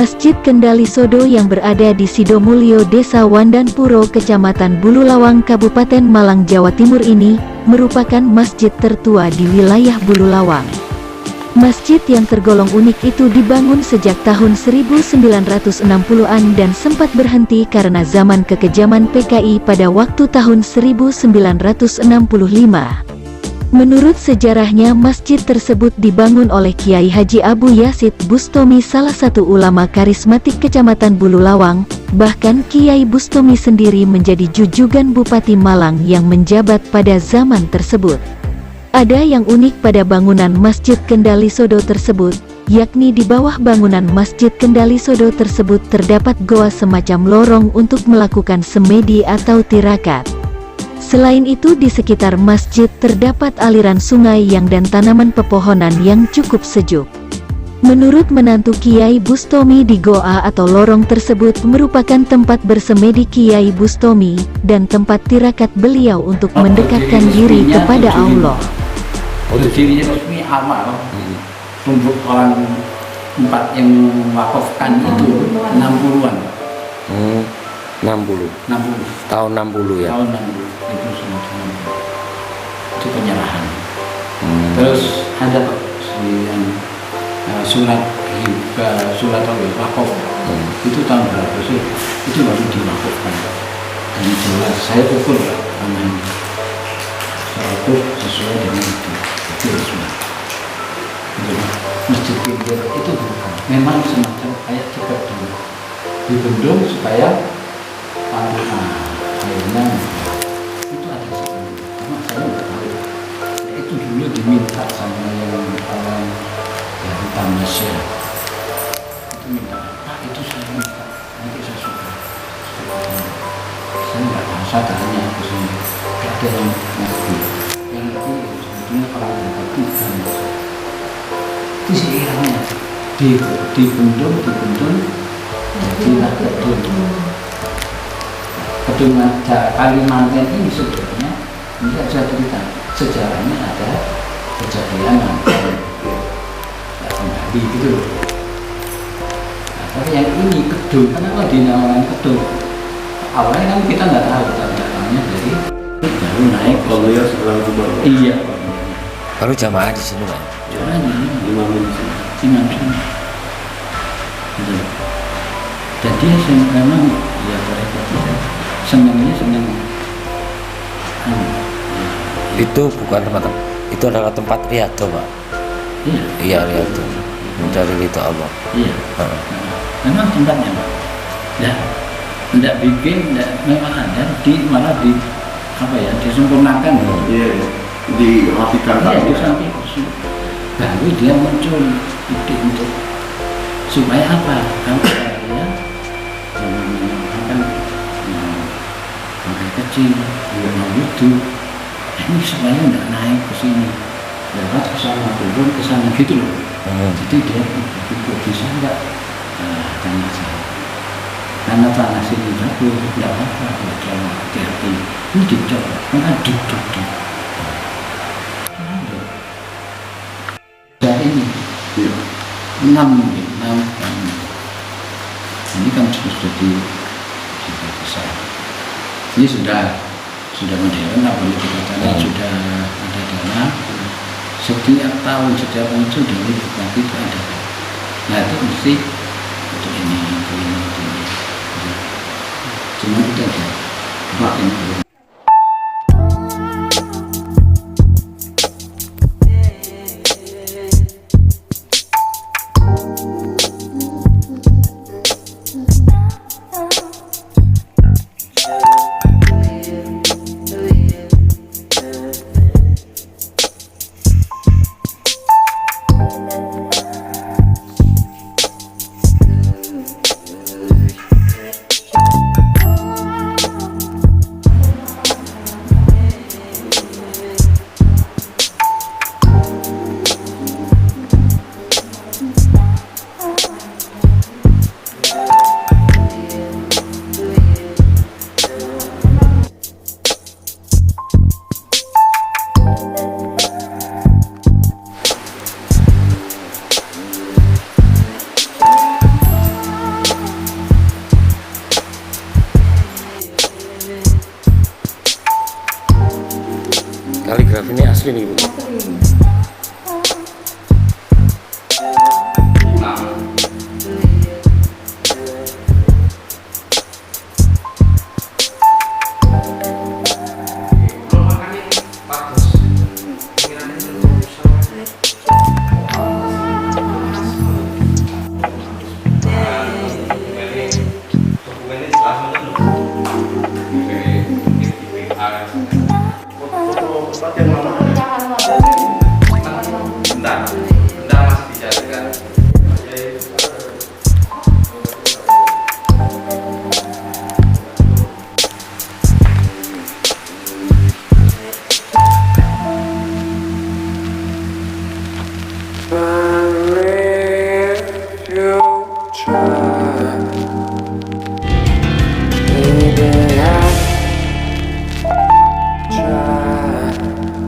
Masjid Kendali Sodo yang berada di Sidomulyo, Desa Wandanpuro, Kecamatan Bululawang, Kabupaten Malang, Jawa Timur ini merupakan masjid tertua di wilayah Bululawang. Masjid yang tergolong unik itu dibangun sejak tahun 1960-an dan sempat berhenti karena zaman kekejaman PKI pada waktu tahun 1965. Menurut sejarahnya, masjid tersebut dibangun oleh Kiai Haji Abu Yazid Bustami, salah satu ulama karismatik Kecamatan Bululawang. Bahkan Kiai Bustami sendiri menjadi jujugan Bupati Malang yang menjabat pada zaman tersebut. Ada yang unik pada bangunan Masjid Kendali Sodo tersebut, yakni di bawah bangunan Masjid Kendali Sodo tersebut terdapat goa semacam lorong untuk melakukan semedi atau tirakat. Selain itu, di sekitar masjid terdapat aliran sungai dan tanaman pepohonan yang cukup sejuk. Menurut menantu Kiai Bustami, di goa atau lorong tersebut merupakan tempat bersemedi Kiai Bustami dan tempat tirakat beliau untuk mendekatkan diri kepada Allah. Dirinya resmi awal untuk orang tempat yang mewakafkan itu 60-an. 60. Tahun 60 ya. Tahun 60 itu semua itu penyerahan. Terus ada yang surat wakaf itu tahun berapa sih? Itu baru diwakafkan. Dan jelas saya ukur namanya 100 sesuai dengan itu semua. Masjid pinggir itu bukan. Memang semacam kayak cepat dulu dibendung supaya akhirnya itu ada sebenarnya, cuma saya nggak tahu. Itu dulu diminta sama yang orang dari Tamasya, itu minta, itu saya minta, nanti saya suka. Saya nggak tahu, saya tanya ke sini, nggak ada yang ngerti. Yang ngerti sebetulnya kalau ada tiga masuk, itu seiranya dibendung, jadi rakyat dulu. Kedua Kalimantan ini sebenarnya ini saya cerita sejarahnya ada kejadian kembali gitu loh. Nah, tapi yang ini Kedung, kenapa dinamakan Kedung? Awalnya kan kita nggak tahu, namanya dari baru naik kalau ya setelah itu baru. Iya. Baru jamaah di sini Pak. Jamaahnya imam di sini. Gitu. Dan dia memang ya senangnya itu bukan tempat, itu adalah tempat riyadhah Pak. Iya riyadhah mencari ridho Allah. Iya. Memang tempatnya Pak. Ya, tidak bikin, memang ada malah disempurnakan. Iya, dirapikan. Iya, disamping. Baru dia muncul ide untuk supaya apa? Kalau dia kecil, mau wudhu, ini supaya nggak naik ke sini, lewat ke sana, turun ke sana gitu loh. Jadi dia bisa nggak tanah saya, karena tanah sini bagus, nggak apa-apa, kalau hati-hati. Ini dicoba, maka duduk. Dari ini, 6 ini kan sudah besar. Ini sudah modern, lah boleh dikatakan sudah ada dana. Setiap tahun itu dari bupati itu ada. Nah itu mesti untuk ini. Cuma itu aja. Pak ini belum. Kaligrafi ini asli nih, Bu. Foto tempat yang lama